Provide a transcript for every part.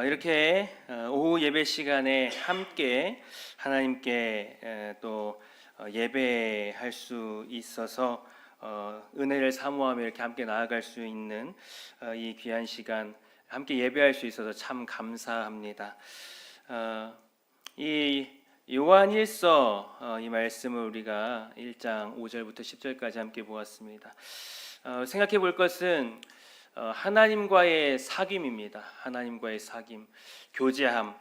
이렇게 오후 예배 시간에 함께 하나님께 또 예배할 수 있어서 은혜를 사모하며 이렇게 함께 나아갈 수 있는 이 귀한 시간 함께 예배할 수 있어서 참 감사합니다. 이 요한일서 이 말씀을 우리가 1장 5절부터 10절까지 함께 보았습니다. 생각해 볼 것은 하나님과의 사귐입니다. 하나님과의 사귐, 교제함.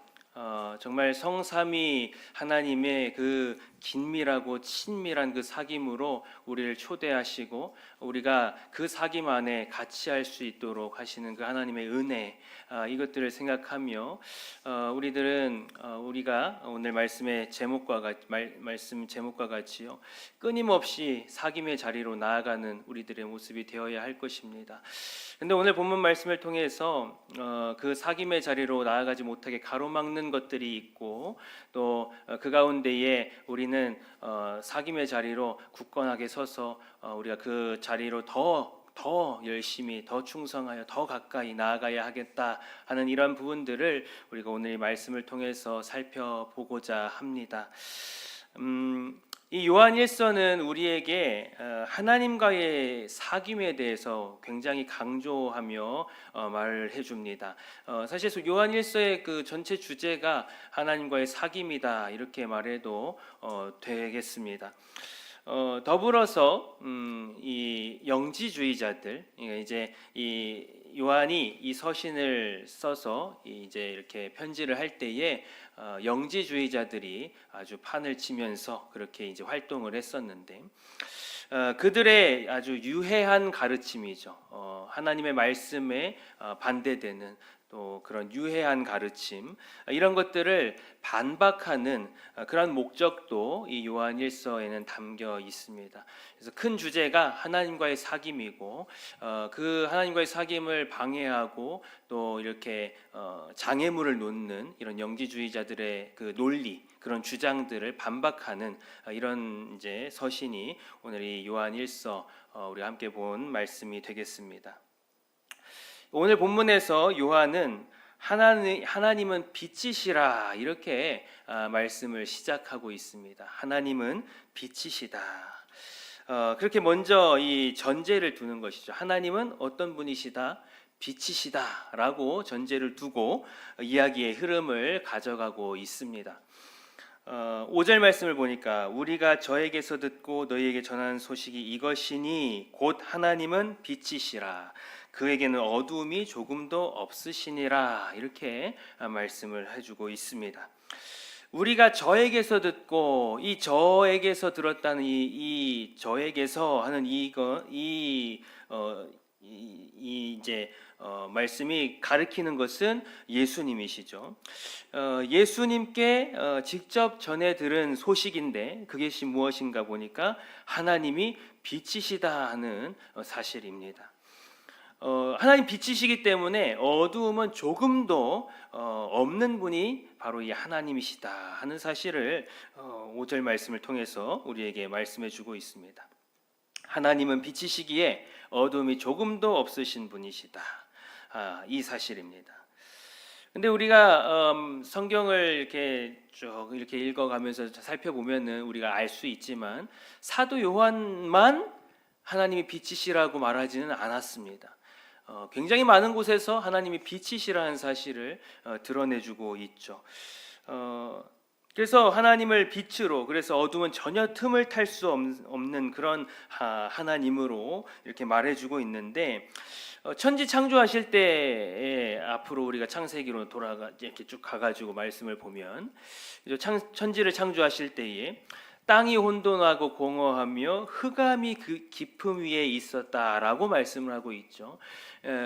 정말 성삼위 하나님의 그 긴밀하고 친밀한 그 사귐으로 우리를 초대하시고 우리가 그 사귐 안에 같이 할 수 있도록 하시는 그 하나님의 은혜, 이것들을 생각하며 우리들은 우리가 오늘 말씀의 말씀 제목과 같이요, 끊임없이 사귐의 자리로 나아가는 우리들의 모습이 되어야 할 것입니다. 근데 오늘 본문 말씀을 통해서 그 사귐의 자리로 나아가지 못하게 가로막는 것들이 있고 또 그 가운데에 우리는 사귐의 자리로 굳건하게 서서 우리가 그 자리로 더 열심히, 더 충성하여 더 가까이 나아가야 하겠다 하는 이런 부분들을 우리가 오늘 이 말씀을 통해서 살펴보고자 합니다. 이 요한일서는 우리에게 하나님과의 사귐에 대해서 굉장히 강조하며 말을 해줍니다. 사실 요한일서의 그 전체 주제가 하나님과의 사귐이다 이렇게 말해도 되겠습니다. 더불어서 이 영지주의자들, 이제 이 요한이 이 서신을 써서 이제 이렇게 편지를 할 때에 영지주의자들이 아주 판을 치면서 그렇게 이제 활동을 했었는데 그들의 아주 유해한 가르침이죠. 하나님의 말씀에 반대되는 또 그런 유해한 가르침, 이런 것들을 반박하는 그런 목적도 이 요한일서에는 담겨 있습니다. 그래서 큰 주제가 하나님과의 사귐이고 그 하나님과의 사귐을 방해하고 또 이렇게 장애물을 놓는 이런 영지주의자들의 그 논리, 그런 주장들을 반박하는 이런 이제 서신이 오늘 이 요한일서 우리가 함께 본 말씀이 되겠습니다. 오늘 본문에서 요한은 하나님은 빛이시라 이렇게 말씀을 시작하고 있습니다. 하나님은 빛이시다. 그렇게 먼저 이 전제를 두는 것이죠. 하나님은 어떤 분이시다? 빛이시다라고 전제를 두고 이야기의 흐름을 가져가고 있습니다. 5절 말씀을 보니까 우리가 저에게서 듣고 너희에게 전하는 소식이 이것이니 곧 하나님은 빛이시라 그에게는 어두움이 조금도 없으시니라 이렇게 말씀을 해주고 있습니다. 우리가 저에게서 듣고 이 저에게서 들었다는 이 저에게서 하는 이제 말씀이 가리키는 것은 예수님이시죠. 예수님께 직접 전해 들은 소식인데 그것이 무엇인가 보니까 하나님이 빛이시다 하는 사실입니다. 하나님 빛이시기 때문에 어두움은 조금도 없는 분이 바로 이 하나님이시다 하는 사실을 5절 말씀을 통해서 우리에게 말씀해 주고 있습니다. 하나님은 빛이시기에 어두움이 조금도 없으신 분이시다. 이 사실입니다. 근데 우리가 성경을 이렇게 쭉 이렇게 읽어가면서 살펴보면은 우리가 알 수 있지만 사도 요한만 하나님이 빛이시라고 말하지는 않았습니다. 굉장히 많은 곳에서 하나님이 빛이시라는 사실을 드러내주고 있죠. 그래서 하나님을 빛으로, 그래서 어둠은 전혀 틈을 탈 수 없는 그런 하나님으로 이렇게 말해주고 있는데 천지 창조하실 때에 앞으로 우리가 창세기로 이렇게 쭉 가가지고 말씀을 보면 천지를 창조하실 때에 땅이 혼돈하고 공허하며 흑암이 그 깊음 위에 있었다라고 말씀을 하고 있죠.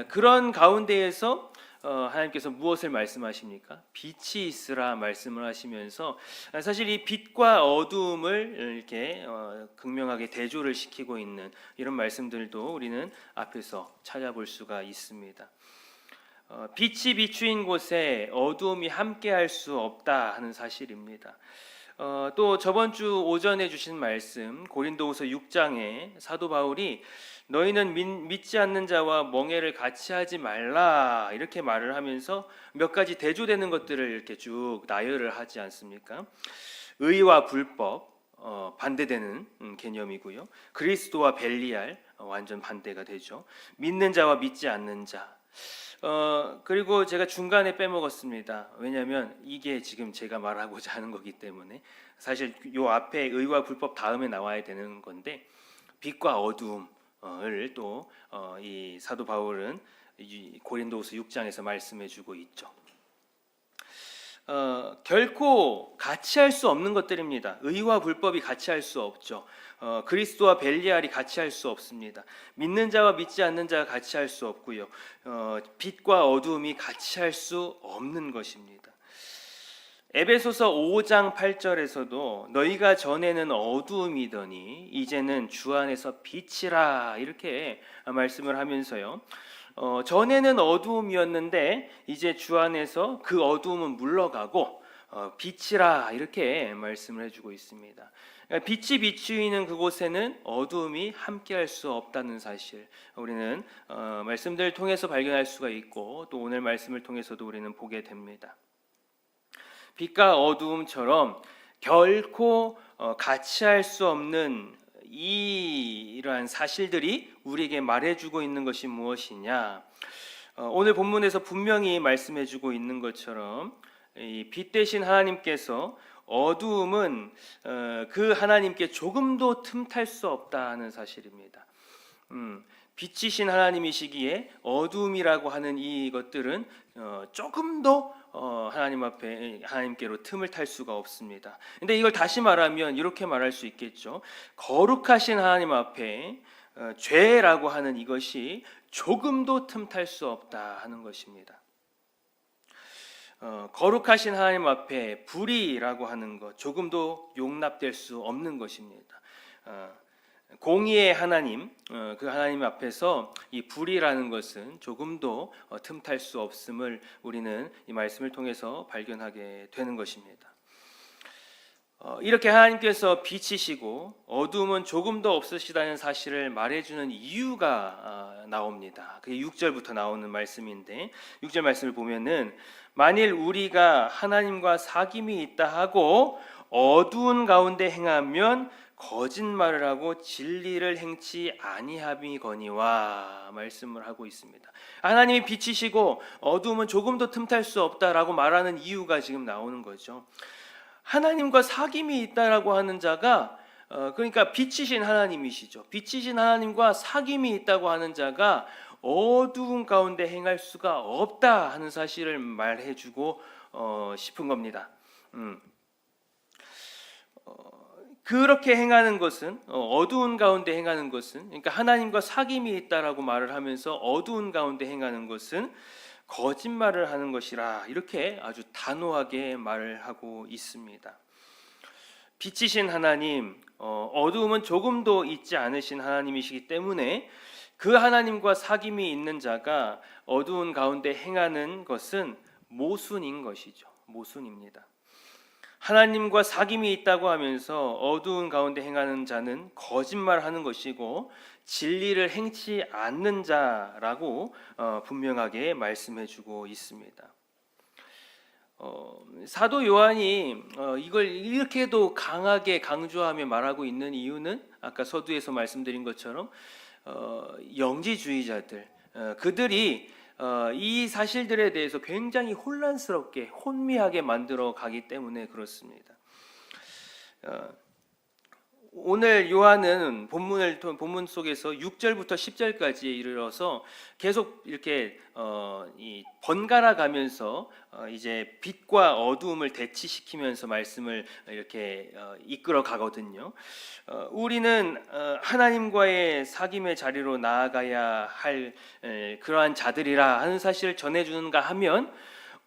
그런 가운데에서 하나님께서 무엇을 말씀하십니까? 빛이 있으라 말씀을 하시면서 사실 이 빛과 어두움을 이렇게 극명하게 대조를 시키고 있는 이런 말씀들도 우리는 앞에서 찾아볼 수가 있습니다. 빛이 비추인 곳에 어두움이 함께할 수 없다 하는 사실입니다. 또 저번 주 오전에 주신 말씀 고린도후서 6장에 사도 바울이 너희는 믿지 않는 자와 멍해를 같이 하지 말라 이렇게 말을 하면서 몇 가지 대조되는 것들을 이렇게 쭉 나열을 하지 않습니까? 의와 불법 반대되는 개념이고요. 그리스도와 벨리알 완전 반대가 되죠. 믿는 자와 믿지 않는 자. 그리고 제가 중간에 빼먹었습니다. 왜냐하면 이게 지금 제가 말하고자 하는 거기 때문에 사실 요 앞에 의와 불법 다음에 나와야 되는 건데 빛과 어두움을 또 이 사도 바울은 이 고린도후서 6장에서 말씀해주고 있죠. 결코 같이 할 수 없는 것들입니다. 의와 불법이 같이 할 수 없죠. 그리스도와 벨리알이 같이 할 수 없습니다. 믿는 자와 믿지 않는 자가 같이 할 수 없고요. 빛과 어두움이 같이 할 수 없는 것입니다. 에베소서 5장 8절에서도 너희가 전에는 어두움이더니 이제는 주 안에서 빛이라 이렇게 말씀을 하면서요. 전에는 어두움이었는데 이제 주 안에서 그 어두움은 물러가고 빛이라 이렇게 말씀을 해주고 있습니다. 빛이 비추이는 그곳에는 어두움이 함께할 수 없다는 사실 우리는 말씀들을 통해서 발견할 수가 있고 또 오늘 말씀을 통해서도 우리는 보게 됩니다. 빛과 어두움처럼 결코 같이 할 수 없는 이러한 사실들이 우리에게 말해주고 있는 것이 무엇이냐? 오늘 본문에서 분명히 말씀해주고 있는 것처럼 이 빛 대신 하나님께서 어두움은 그 하나님께 조금도 틈탈 수 없다는 사실입니다. 빛이신 하나님이시기에 어두움이라고 하는 이것들은 조금도 하나님 앞에 하나님께로 틈을 탈 수가 없습니다. 근데 이걸 다시 말하면 이렇게 말할 수 있겠죠. 거룩하신 하나님 앞에 죄라고 하는 이것이 조금도 틈탈 수 없다 하는 것입니다. 거룩하신 하나님 앞에 불의라고 하는 것 조금도 용납될 수 없는 것입니다. 공의의 하나님, 그 하나님 앞에서 이 불의라는 것은 조금도 틈탈 수 없음을 우리는 이 말씀을 통해서 발견하게 되는 것입니다. 이렇게 하나님께서 빛이시고 어두움은 조금도 없으시다는 사실을 말해주는 이유가 나옵니다. 그게 6절부터 나오는 말씀인데 6절 말씀을 보면은 만일 우리가 하나님과 사귐이 있다 하고 어두운 가운데 행하면 거짓말을 하고 진리를 행치 아니함이거니와 말씀을 하고 있습니다. 하나님이 빛이시고 어두움은 조금도 틈탈 수 없다라고 말하는 이유가 지금 나오는 거죠. 하나님과 사귐이 있다라고 하는 자가 그러니까 빛이신 하나님이시죠. 빛이신 하나님과 사귐이 있다고 하는 자가 어두운 가운데 행할 수가 없다 하는 사실을 말해주고 싶은 겁니다. 그렇게 행하는 것은 어두운 가운데 행하는 것은 그러니까 하나님과 사귐이 있다라고 말을 하면서 어두운 가운데 행하는 것은 거짓말을 하는 것이라 이렇게 아주 단호하게 말을 하고 있습니다. 빛이신 하나님, 어두움은 조금도 있지 않으신 하나님이시기 때문에 그 하나님과 사귐이 있는 자가 어두운 가운데 행하는 것은 모순인 것이죠. 모순입니다. 하나님과 사귐이 있다고 하면서 어두운 가운데 행하는 자는 거짓말하는 것이고 진리를 행치 않는 자라고 분명하게 말씀해주고 있습니다. 사도 요한이 이걸 이렇게도 강하게 강조하며 말하고 있는 이유는 아까 서두에서 말씀드린 것처럼 영지주의자들 그들이 이 사실들에 대해서 굉장히 혼란스럽게 혼미하게 만들어 가기 때문에 그렇습니다. 오늘 요한은 본문 속에서 6절부터 10절까지에 이르러서 계속 이렇게 번갈아 가면서 이제 빛과 어두움을 대치시키면서 말씀을 이렇게 이끌어 가거든요. 우리는 하나님과의 사귐의 자리로 나아가야 할 그러한 자들이라 하는 사실을 전해주는가 하면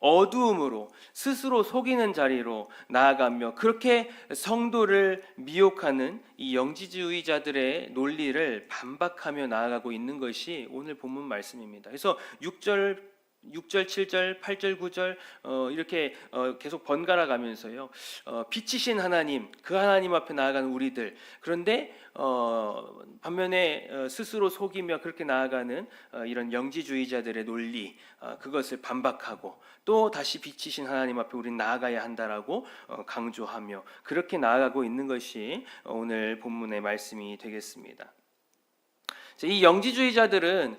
어두움으로 스스로 속이는 자리로 나아가며 그렇게 성도를 미혹하는 이 영지주의자들의 논리를 반박하며 나아가고 있는 것이 오늘 본문 말씀입니다. 그래서 6절 6절, 7절, 8절, 9절 이렇게 계속 번갈아 가면서요. 빛이신 하나님, 그 하나님 앞에 나아가는 우리들. 그런데 반면에 스스로 속이며 그렇게 나아가는 이런 영지주의자들의 논리, 그것을 반박하고 또 다시 빛이신 하나님 앞에 우리는 나아가야 한다라고 강조하며 그렇게 나아가고 있는 것이 오늘 본문의 말씀이 되겠습니다. 이 영지주의자들은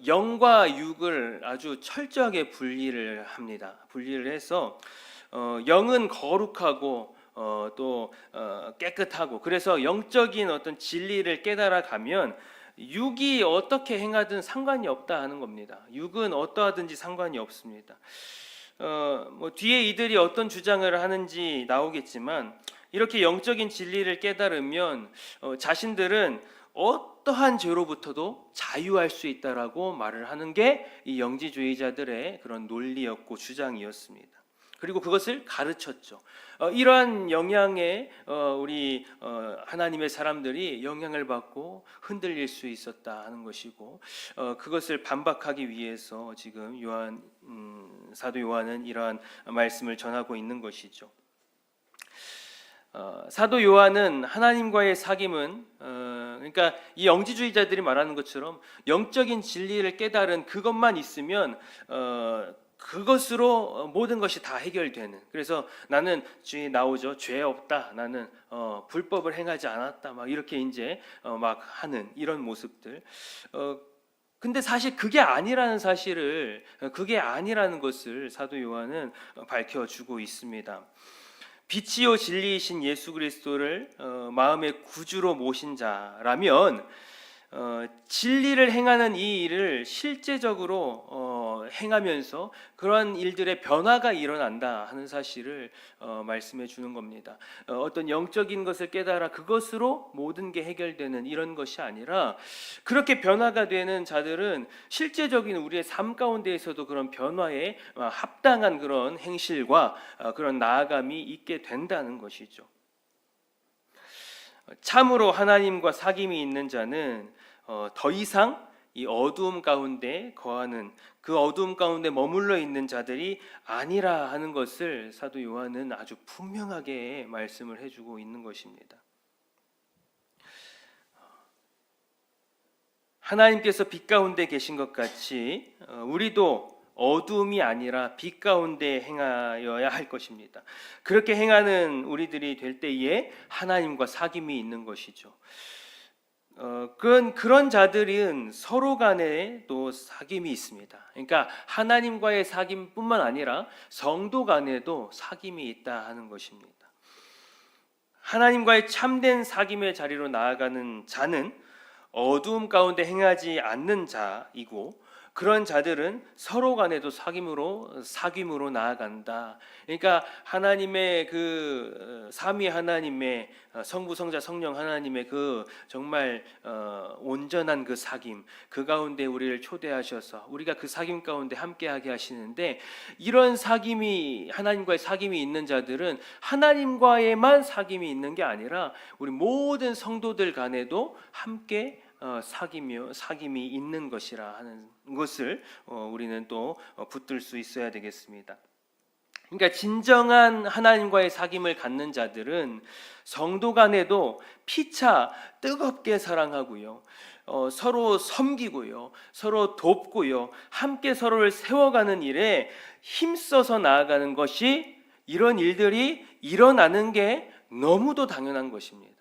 영과 육을 아주 철저하게 분리를 합니다. 분리를 해서 영은 거룩하고 또 깨끗하고, 그래서 영적인 어떤 진리를 깨달아 가면 육이 어떻게 행하든 상관이 없다 하는 겁니다. 육은 어떠하든지 상관이 없습니다. 뭐 뒤에 이들이 어떤 주장을 하는지 나오겠지만, 이렇게 영적인 진리를 깨달으면 자신들은 어떠한 죄로부터도 자유할 수 있다라고 말을 하는 게 이 영지주의자들의 그런 논리였고 주장이었습니다. 그리고 그것을 가르쳤죠. 이러한 영향에 우리 하나님의 사람들이 영향을 받고 흔들릴 수 있었다 하는 것이고, 그것을 반박하기 위해서 지금 사도 요한은 이러한 말씀을 전하고 있는 것이죠. 사도 요한은 하나님과의 사귐은 그러니까 이 영지주의자들이 말하는 것처럼 영적인 진리를 깨달은 그것만 있으면 그것으로 모든 것이 다 해결되는, 그래서 나는 주에 나오죠. 죄 없다. 나는 불법을 행하지 않았다. 막 이렇게 이제 막 하는 이런 모습들. 근데 사실 그게 아니라는 것을 사도 요한은 밝혀주고 있습니다. 빛이요 진리이신 예수 그리스도를 마음의 구주로 모신 자라면 진리를 행하는 이 일을 실제적으로 행하면서 그러한 일들의 변화가 일어난다 하는 사실을 말씀해 주는 겁니다. 어떤 영적인 것을 깨달아 그것으로 모든 게 해결되는 이런 것이 아니라, 그렇게 변화가 되는 자들은 실제적인 우리의 삶 가운데에서도 그런 변화에 합당한 그런 행실과 그런 나아감이 있게 된다는 것이죠. 참으로 하나님과 사귐이 있는 자는 더 이상 이 어두움 가운데 거하는, 그 어두움 가운데 머물러 있는 자들이 아니라 하는 것을 사도 요한은 아주 분명하게 말씀을 해주고 있는 것입니다. 하나님께서 빛 가운데 계신 것 같이 우리도 어두움이 아니라 빛 가운데 행하여야 할 것입니다. 그렇게 행하는 우리들이 될 때에 하나님과 사귐이 있는 것이죠. 그런 자들은 서로 간에 또 사귐이 있습니다. 그러니까 하나님과의 사귐뿐만 아니라 성도 간에도 사귐이 있다 하는 것입니다. 하나님과의 참된 사귐의 자리로 나아가는 자는 어두움 가운데 행하지 않는 자이고, 그런 자들은 서로 간에도 사귐으로 나아간다. 그러니까 하나님의 그 삼위 하나님의 성부 성자 성령 하나님의 그 정말 온전한 그 사귐, 그 가운데 우리를 초대하셔서 우리가 그 사귐 가운데 함께하게 하시는데, 이런 하나님과의 사귐이 있는 자들은 하나님과의만 사귐이 있는 게 아니라 우리 모든 성도들 간에도 함께 사귐이 있는 것이라 하는 것을 우리는 또 붙들 수 있어야 되겠습니다. 그러니까 진정한 하나님과의 사귐을 갖는 자들은 성도 간에도 피차 뜨겁게 사랑하고요, 서로 섬기고요, 서로 돕고요, 함께 서로를 세워가는 일에 힘써서 나아가는 것이, 이런 일들이 일어나는 게 너무도 당연한 것입니다.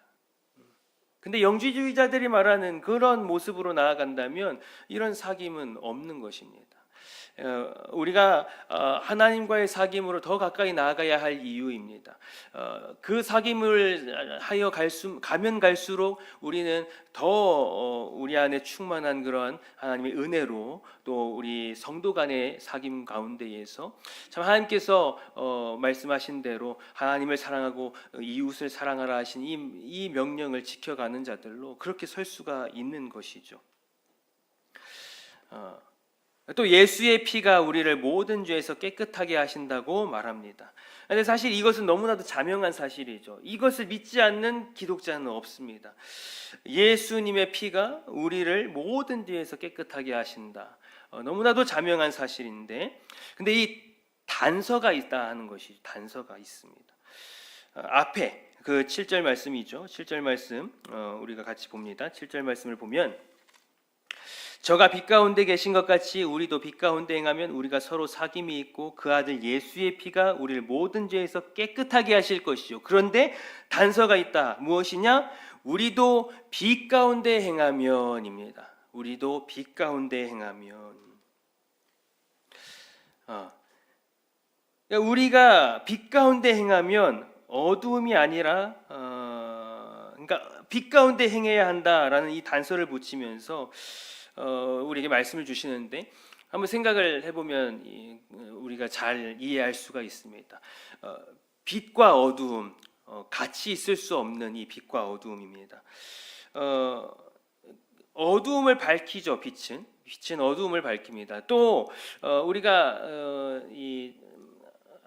근데 영지주의자들이 말하는 그런 모습으로 나아간다면 이런 사귐은 없는 것입니다. 우리가 하나님과의 사귐으로 더 가까이 나아가야 할 이유입니다. 그 사귐을 하여 가면 갈수록 우리는 더 우리 안에 충만한 그런 하나님의 은혜로, 또 우리 성도 간의 사귐 가운데에서 참 하나님께서 말씀하신 대로 하나님을 사랑하고 이웃을 사랑하라 하신 이 명령을 지켜가는 자들로 그렇게 설 수가 있는 것이죠. 또 예수의 피가 우리를 모든 죄에서 깨끗하게 하신다고 말합니다. 그런데 사실 이것은 너무나도 자명한 사실이죠. 이것을 믿지 않는 기독자는 없습니다. 예수님의 피가 우리를 모든 죄에서 깨끗하게 하신다. 너무나도 자명한 사실인데, 근데 이 단서가 있다 하는 것이 단서가 있습니다. 앞에 그 7절 말씀이죠. 7절 말씀 우리가 같이 봅니다. 7절 말씀을 보면 저가 빛 가운데 계신 것 같이 우리도 빛 가운데 행하면 우리가 서로 사귐이 있고 그 아들 예수의 피가 우리를 모든 죄에서 깨끗하게 하실 것이요. 그런데 단서가 있다. 무엇이냐? 우리도 빛 가운데 행하면입니다. 우리도 빛 가운데 행하면. 우리가 빛 가운데 행하면 어두움이 아니라 그러니까 빛 가운데 행해야 한다라는 이 단서를 붙이면서 우리에게 말씀을 주시는데, 한번 생각을 해보면 우리가 잘 이해할 수가 있습니다. 빛과 어두움, 같이 있을 수 없는 이 빛과 어두움입니다. 어두움을 밝히죠. 빛은 어두움을 밝힙니다. 또 우리가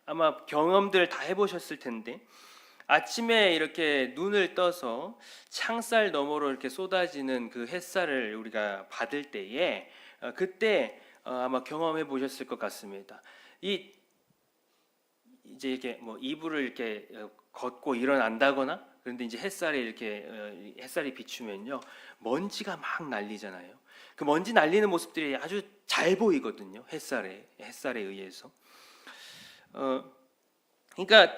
아마 경험들 다 해보셨을 텐데, 아침에 이렇게 눈을 떠서 창살 너머로 이렇게 쏟아지는 그 햇살을 우리가 받을 때에 그때 아마 경험해 보셨을 것 같습니다. 이제 이렇게 뭐 이불을 이렇게 걷고 일어난다거나, 그런데 이제 햇살이 비추면요, 먼지가 막 날리잖아요. 그 먼지 날리는 모습들이 아주 잘 보이거든요. 햇살에 의해서. 그러니까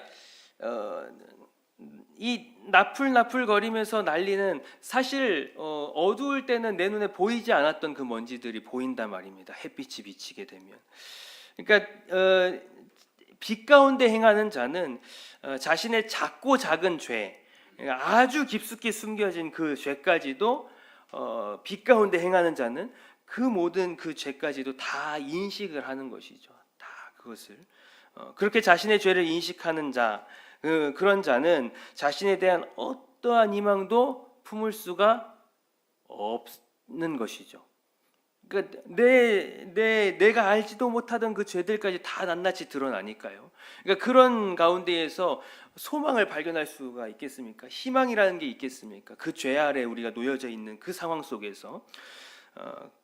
이 나풀나풀 거리면서 날리는, 사실 어두울 때는 내 눈에 보이지 않았던 그 먼지들이 보인단 말입니다. 햇빛이 비치게 되면. 그러니까 빛 가운데 행하는 자는 자신의 작고 작은 죄, 그러니까 아주 깊숙이 숨겨진 그 죄까지도 빛 가운데 행하는 자는 그 모든 그 죄까지도 다 인식을 하는 것이죠. 다 그것을 그렇게 자신의 죄를 인식하는 자, 그런 자는 자신에 대한 어떠한 희망도 품을 수가 없는 것이죠. 그러니까 내가 알지도 못하던 그 죄들까지 다 낱낱이 드러나니까요. 그러니까 그런 가운데에서 소망을 발견할 수가 있겠습니까? 희망이라는 게 있겠습니까? 그 죄 아래 우리가 놓여져 있는 그 상황 속에서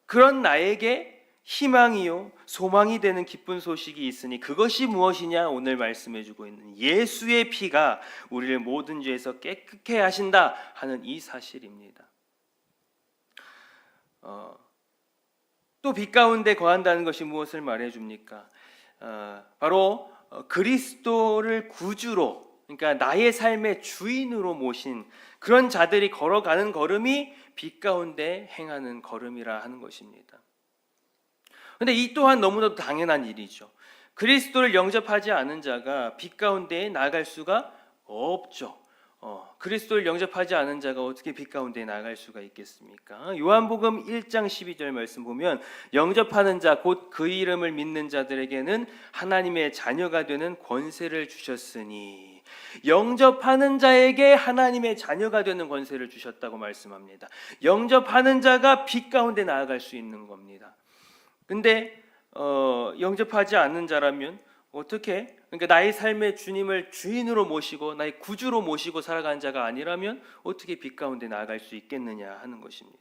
그런 나에게 희망이요 소망이 되는 기쁜 소식이 있으니 그것이 무엇이냐? 오늘 말씀해주고 있는 예수의 피가 우리를 모든 죄에서 깨끗게 하신다 하는 이 사실입니다. 또 빛 가운데 거한다는 것이 무엇을 말해줍니까? 바로 그리스도를 구주로, 그러니까 나의 삶의 주인으로 모신 그런 자들이 걸어가는 걸음이 빛 가운데 행하는 걸음이라 하는 것입니다. 그런데 이 또한 너무나도 당연한 일이죠. 그리스도를 영접하지 않은 자가 빛 가운데 나아갈 수가 없죠. 그리스도를 영접하지 않은 자가 어떻게 빛 가운데 나아갈 수가 있겠습니까? 요한복음 1장 12절 말씀 보면 영접하는 자 곧 그 이름을 믿는 자들에게는 하나님의 자녀가 되는 권세를 주셨으니, 영접하는 자에게 하나님의 자녀가 되는 권세를 주셨다고 말씀합니다. 영접하는 자가 빛 가운데 나아갈 수 있는 겁니다. 근데 영접하지 않는 자라면 어떻게, 그러니까 나의 삶의 주님을 주인으로 모시고 나의 구주로 모시고 살아가는 자가 아니라면 어떻게 빛 가운데 나아갈 수 있겠느냐 하는 것입니다.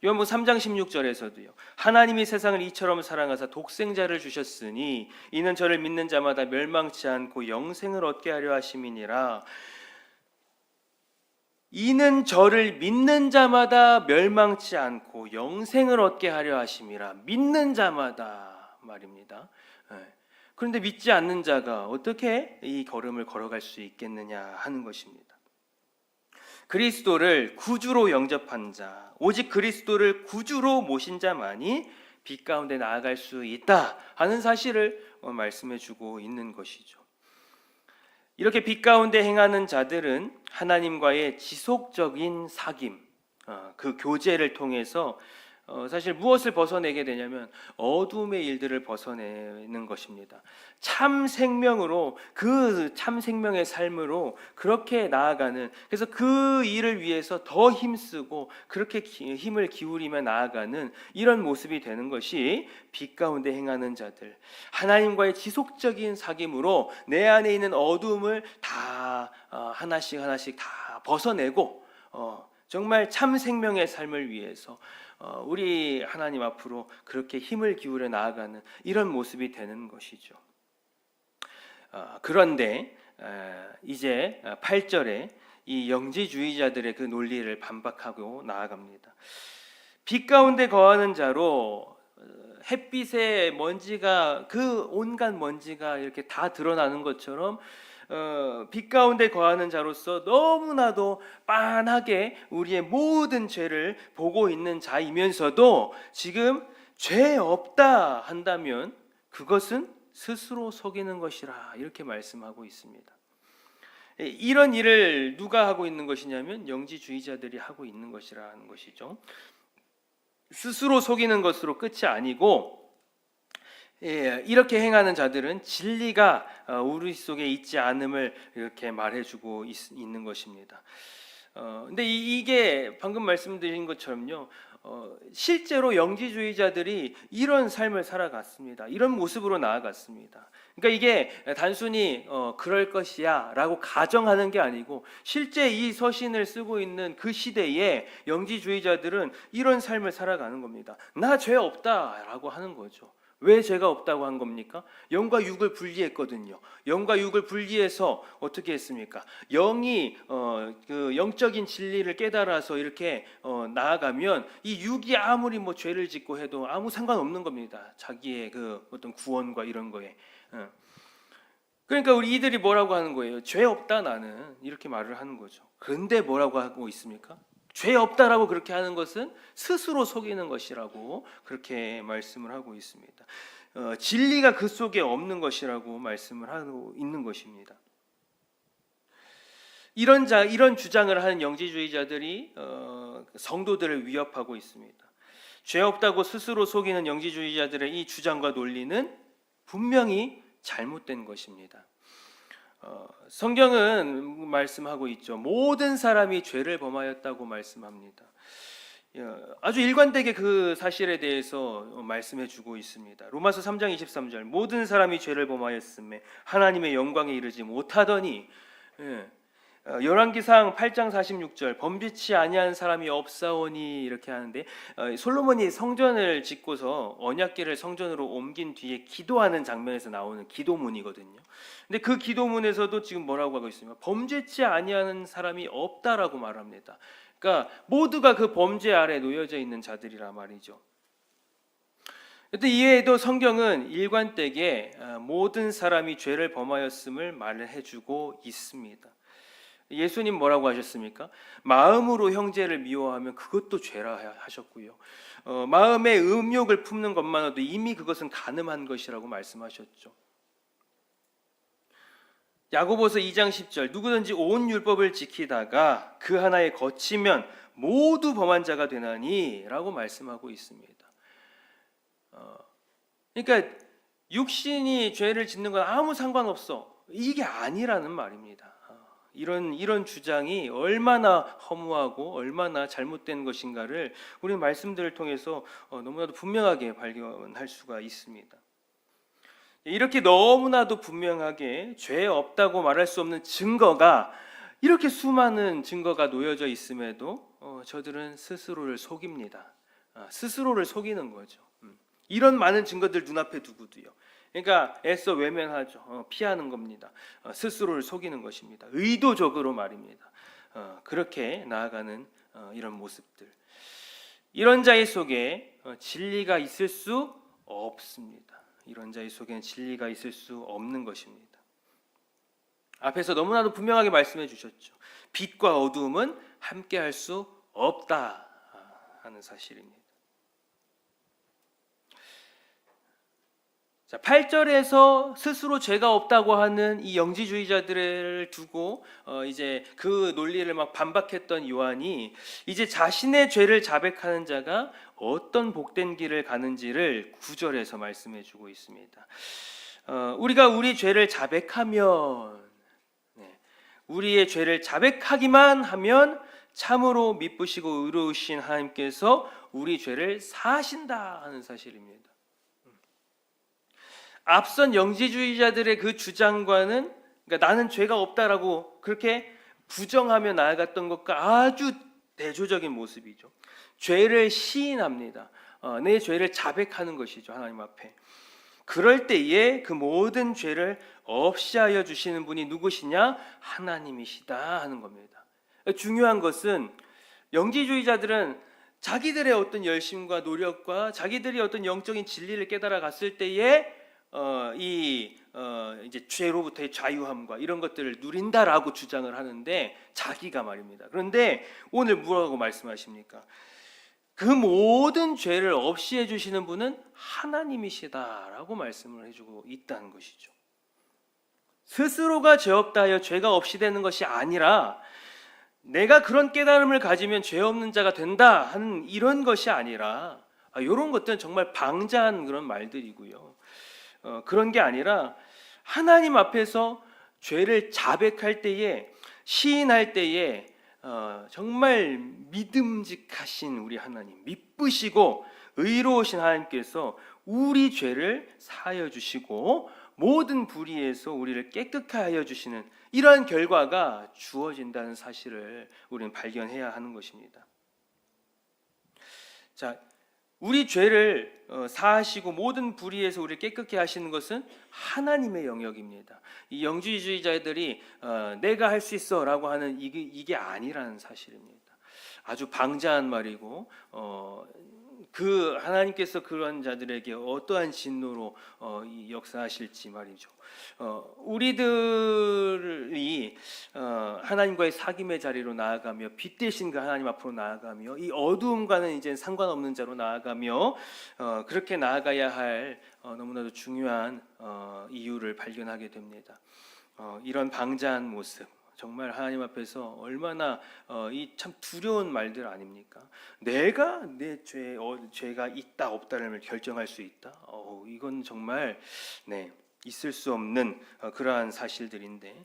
요한복음 3장 16절에서도요. 하나님이 세상을 이처럼 사랑하사 독생자를 주셨으니 이는 저를 믿는 자마다 멸망치 않고 영생을 얻게 하려 하심이니라. 이는 저를 믿는 자마다 멸망치 않고 영생을 얻게 하려 하심이라. 믿는 자마다 말입니다. 그런데 믿지 않는 자가 어떻게 이 걸음을 걸어갈 수 있겠느냐 하는 것입니다. 그리스도를 구주로 영접한 자, 오직 그리스도를 구주로 모신 자만이 빛 가운데 나아갈 수 있다 하는 사실을 말씀해 주고 있는 것이죠. 이렇게 빛 가운데 행하는 자들은 하나님과의 지속적인 사귐, 그 교제를 통해서 사실 무엇을 벗어내게 되냐면 어둠의 일들을 벗어내는 것입니다. 참 생명으로, 그 참 생명의 삶으로 그렇게 나아가는, 그래서 그 일을 위해서 더 힘쓰고 그렇게 힘을 기울이며 나아가는 이런 모습이 되는 것이 빛 가운데 행하는 자들, 하나님과의 지속적인 사귐으로 내 안에 있는 어둠을 다 하나씩 다 벗어내고 정말 참 생명의 삶을 위해서 우리 하나님 앞으로 그렇게 힘을 기울여 나아가는 이런 모습이 되는 것이죠. 그런데 이제 8절에 이 영지주의자들의 그 논리를 반박하고 나아갑니다. 빛 가운데 거하는 자로 햇빛에 먼지가, 그 온갖 먼지가 이렇게 다 드러나는 것처럼 빛 가운데 거하는 자로서 너무나도 빤하게 우리의 모든 죄를 보고 있는 자이면서도 지금 죄 없다 한다면 그것은 스스로 속이는 것이라, 이렇게 말씀하고 있습니다. 이런 일을 누가 하고 있는 것이냐면 영지주의자들이 하고 있는 것이라는 것이죠. 스스로 속이는 것으로 끝이 아니고, 이렇게 행하는 자들은 진리가 우리 속에 있지 않음을 이렇게 말해주고 있는 것입니다. 근데 이게 방금 말씀드린 것처럼요, 실제로 영지주의자들이 이런 삶을 살아갔습니다. 이런 모습으로 나아갔습니다. 그러니까 이게 단순히 그럴 것이야 라고 가정하는 게 아니고, 실제 이 서신을 쓰고 있는 그 시대에 영지주의자들은 이런 삶을 살아가는 겁니다. 나 죄 없다 라고 하는 거죠. 왜 죄가 없다고 한 겁니까? 영과 육을 분리했거든요. 영과 육을 분리해서 어떻게 했습니까? 영이 그 영적인 진리를 깨달아서 이렇게 나아가면 이 육이 아무리 뭐 죄를 짓고 해도 아무 상관없는 겁니다. 자기의 그 어떤 구원과 이런 거에. 그러니까 우리 이들이 뭐라고 하는 거예요? 죄 없다 나는, 이렇게 말을 하는 거죠. 그런데 뭐라고 하고 있습니까? 죄 없다라고 그렇게 하는 것은 스스로 속이는 것이라고 그렇게 말씀을 하고 있습니다. 진리가 그 속에 없는 것이라고 말씀을 하고 있는 것입니다. 이런 주장을 하는 영지주의자들이 성도들을 위협하고 있습니다. 죄 없다고 스스로 속이는 영지주의자들의 이 주장과 논리는 분명히 잘못된 것입니다. 성경은 말씀하고 있죠. 모든 사람이 죄를 범하였다고 말씀합니다. 아주 일관되게 그 사실에 대해서 말씀해 주고 있습니다. 로마서 3장 23절, 모든 사람이 죄를 범하였음에 하나님의 영광에 이르지 못하더니, 열왕기상 8장 46절, 범죄치 아니한 사람이 없사오니, 이렇게 하는데, 솔로몬이 성전을 짓고서 언약궤를 성전으로 옮긴 뒤에 기도하는 장면에서 나오는 기도문이거든요. 근데 그 기도문에서도 지금 뭐라고 하고 있습니까? 범죄치 아니하는 사람이 없다라고 말합니다. 그러니까 모두가 그 범죄 아래 놓여져 있는 자들이라 말이죠. 이외에도 성경은 일관되게 모든 사람이 죄를 범하였음을 말을 해주고 있습니다. 예수님 뭐라고 하셨습니까? 마음으로 형제를 미워하면 그것도 죄라 하셨고요. 마음에 음욕을 품는 것만으로도 이미 그것은 간음한 것이라고 말씀하셨죠. 야고보서 2장 10절, 누구든지 온 율법을 지키다가 그 하나에 거치면 모두 범한 자가 되나니 라고 말씀하고 있습니다. 그러니까 육신이 죄를 짓는 건 아무 상관없어, 이게 아니라는 말입니다. 이런 주장이 얼마나 허무하고 얼마나 잘못된 것인가를 우리 말씀들을 통해서 너무나도 분명하게 발견할 수가 있습니다. 이렇게 너무나도 분명하게 죄 없다고 말할 수 없는 증거가, 이렇게 수많은 증거가 놓여져 있음에도 저들은 스스로를 속입니다. 스스로를 속이는 거죠. 이런 많은 증거들 눈앞에 두고도요. 그러니까 애써 외면하죠. 피하는 겁니다. 스스로를 속이는 것입니다. 의도적으로 말입니다. 그렇게 나아가는 이런 모습들. 이런 자의 속에 진리가 있을 수 없습니다. 이런 자의 속에는 진리가 있을 수 없는 것입니다. 앞에서 너무나도 분명하게 말씀해 주셨죠. 빛과 어두움은 함께할 수 없다 하는 사실입니다. 자, 8절에서 스스로 죄가 없다고 하는 이 영지주의자들을 두고 이제 그 논리를 막 반박했던 요한이 이제 자신의 죄를 자백하는 자가 어떤 복된 길을 가는지를 9절에서 말씀해 주고 있습니다. 우리가 우리 죄를 자백하면, 우리의 죄를 자백하기만 하면 참으로 미쁘시고 의로우신 하나님께서 우리 죄를 사하신다 하는 사실입니다. 앞선 영지주의자들의 그 주장과는, 그러니까 나는 죄가 없다라고 그렇게 부정하며 나아갔던 것과 아주 대조적인 모습이죠. 죄를 시인합니다. 내 죄를 자백하는 것이죠, 하나님 앞에. 그럴 때에 그 모든 죄를 없이 하여 주시는 분이 누구시냐? 하나님이시다 하는 겁니다. 중요한 것은 영지주의자들은 자기들의 어떤 열심과 노력과 자기들이 어떤 영적인 진리를 깨달아 갔을 때에 이제 죄로부터의 자유함과 이런 것들을 누린다라고 주장을 하는데, 자기가 말입니다. 그런데 오늘 뭐라고 말씀하십니까? 그 모든 죄를 없이 해주시는 분은 하나님이시다라고 말씀을 해주고 있다는 것이죠. 스스로가 죄 없다 하여 죄가 없이 되는 것이 아니라, 내가 그런 깨달음을 가지면 죄 없는 자가 된다 하는 이런 것이 아니라, 이런 것들은 정말 방자한 그런 말들이고요. 그런 게 아니라 하나님 앞에서 죄를 자백할 때에, 시인할 때에 정말 믿음직하신 우리 하나님, 미쁘시고 의로우신 하나님께서 우리 죄를 사하여 주시고 모든 불의에서 우리를 깨끗하게 하여 주시는 이러한 결과가 주어진다는 사실을 우리는 발견해야 하는 것입니다. 자, 우리 죄를 사하시고 모든 불의에서 우리를 깨끗게 하시는 것은 하나님의 영역입니다. 이 영지주의자들이 내가 할 수 있어라고 하는 이게 아니라는 사실입니다. 아주 방자한 말이고, 그 하나님께서 그런 자들에게 어떠한 진노로 역사하실지 말이죠. 우리들이 하나님과의 사귐의 자리로 나아가며 빛 대신 그 하나님 앞으로 나아가며 이 어두움과는 이제 상관없는 자로 나아가며 그렇게 나아가야 할 너무나도 중요한 이유를 발견하게 됩니다. 이런 방자한 모습, 정말 하나님 앞에서 얼마나 이 참 두려운 말들 아닙니까? 내가 내 죄가 있다 없다를 결정할 수 있다. 이건 정말 있을 수 없는 그러한 사실들인데,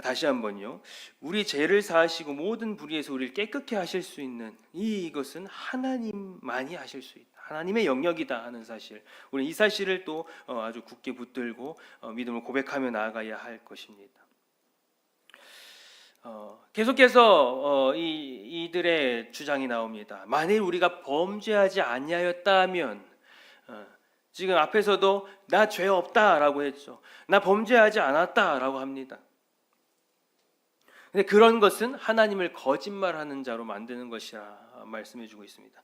다시 한번요. 우리 죄를 사하시고 모든 불의에서 우리를 깨끗게 하실 수 있는 이것은 하나님만이 하실 수 있다. 하나님의 영역이다 하는 사실. 우리는 이 사실을 또 아주 굳게 붙들고 믿음을 고백하며 나아가야 할 것입니다. 계속해서 이들의 주장이 나옵니다. 만일 우리가 범죄하지 아니하였다면, 지금 앞에서도 나 죄 없다라고 했죠. 나 범죄하지 않았다라고 합니다. 근데 그런 것은 하나님을 거짓말하는 자로 만드는 것이라 말씀해주고 있습니다.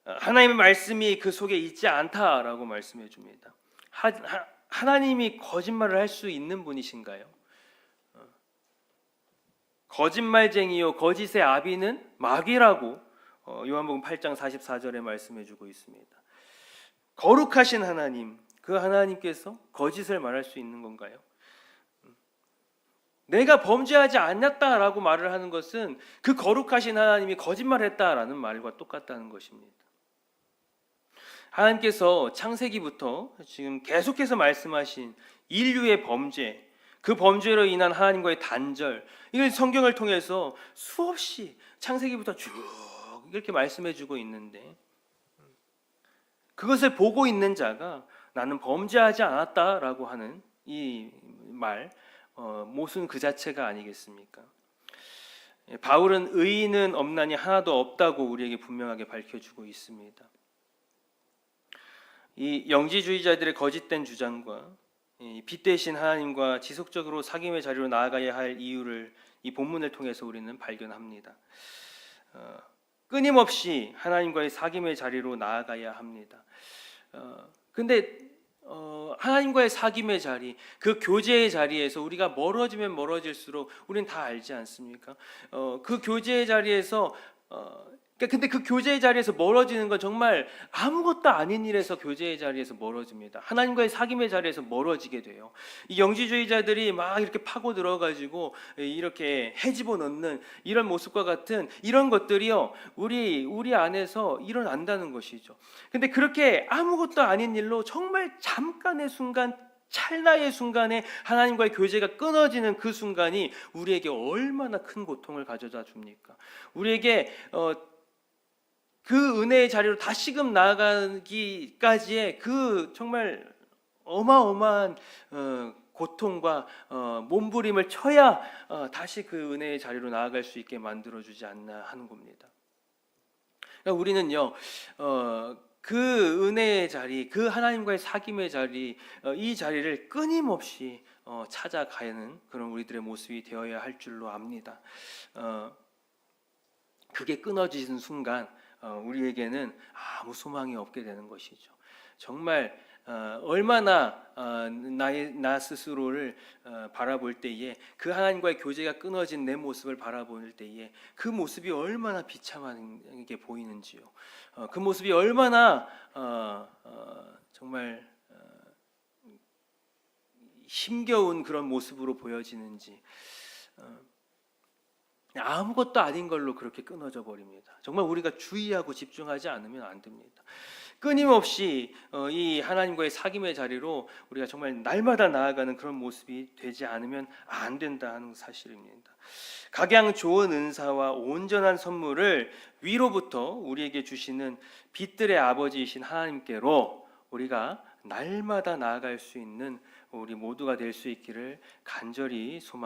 하나님의 말씀이 그 속에 있지 않다라고 말씀해줍니다. 하나님이 거짓말을 할 수 있는 분이신가요? 거짓말쟁이요 거짓의 아비는 마귀라고 요한복음 8장 44절에 말씀해주고 있습니다. 거룩하신 하나님, 그 하나님께서 거짓을 말할 수 있는 건가요? 내가 범죄하지 않았다라고 말을 하는 것은 그 거룩하신 하나님이 거짓말했다라는 말과 똑같다는 것입니다. 하나님께서 창세기부터 지금 계속해서 말씀하신 인류의 범죄, 그 범죄로 인한 하나님과의 단절, 이걸 성경을 통해서 수없이 창세기부터 쭉 이렇게 말씀해주고 있는데, 그것을 보고 있는 자가 나는 범죄하지 않았다라고 하는 이 말, 모순 그 자체가 아니겠습니까? 바울은 의인은 없나니 하나도 없다고 우리에게 분명하게 밝혀주고 있습니다. 이 영지주의자들의 거짓된 주장과 빛 대신 하나님과 지속적으로 사귐의 자리로 나아가야 할 이유를 이 본문을 통해서 우리는 발견합니다. 끊임없이 하나님과의 사귐의 자리로 나아가야 합니다. 근데 하나님과의 사귐의 자리, 그 교제의 자리에서 우리가 멀어지면 멀어질수록 우리는 다 알지 않습니까? 그 교제의 자리에서 근데 그 교제의 자리에서 멀어지는 건 정말 아무것도 아닌 일에서 교제의 자리에서 멀어집니다. 하나님과의 사귐의 자리에서 멀어지게 돼요. 이 영지주의자들이 막 이렇게 파고 들어가지고 이렇게 헤집어 넣는 이런 모습과 같은 이런 것들이요, 우리 안에서 일어난다는 것이죠. 근데 그렇게 아무것도 아닌 일로 정말 잠깐의 순간, 찰나의 순간에 하나님과의 교제가 끊어지는 그 순간이 우리에게 얼마나 큰 고통을 가져다 줍니까? 우리에게 그 은혜의 자리로 다시금 나아가기까지의 그 정말 어마어마한 고통과 몸부림을 쳐야 다시 그 은혜의 자리로 나아갈 수 있게 만들어주지 않나 하는 겁니다. 그러니까 우리는요, 그 은혜의 자리, 그 하나님과의 사귐의 자리, 이 자리를 끊임없이 찾아가는 그런 우리들의 모습이 되어야 할 줄로 압니다. 그게 끊어지는 순간 우리에게는 아무 소망이 없게 되는 것이죠. 정말 얼마나 나 스스로를 바라볼 때에, 그 하나님과의 교제가 끊어진 내 모습을 바라볼 때에 그 모습이 얼마나 비참하게 보이는지요. 그 모습이 얼마나 정말 힘겨운 그런 모습으로 보여지는지, 아무것도 아닌 걸로 그렇게 끊어져 버립니다. 정말 우리가 주의하고 집중하지 않으면 안 됩니다. 끊임없이 이 하나님과의 사귐의 자리로 우리가 정말 날마다 나아가는 그런 모습이 되지 않으면 안 된다는 사실입니다. 각양 좋은 은사와 온전한 선물을 위로부터 우리에게 주시는 빛들의 아버지이신 하나님께로 우리가 날마다 나아갈 수 있는 우리 모두가 될 수 있기를 간절히 소망합니다.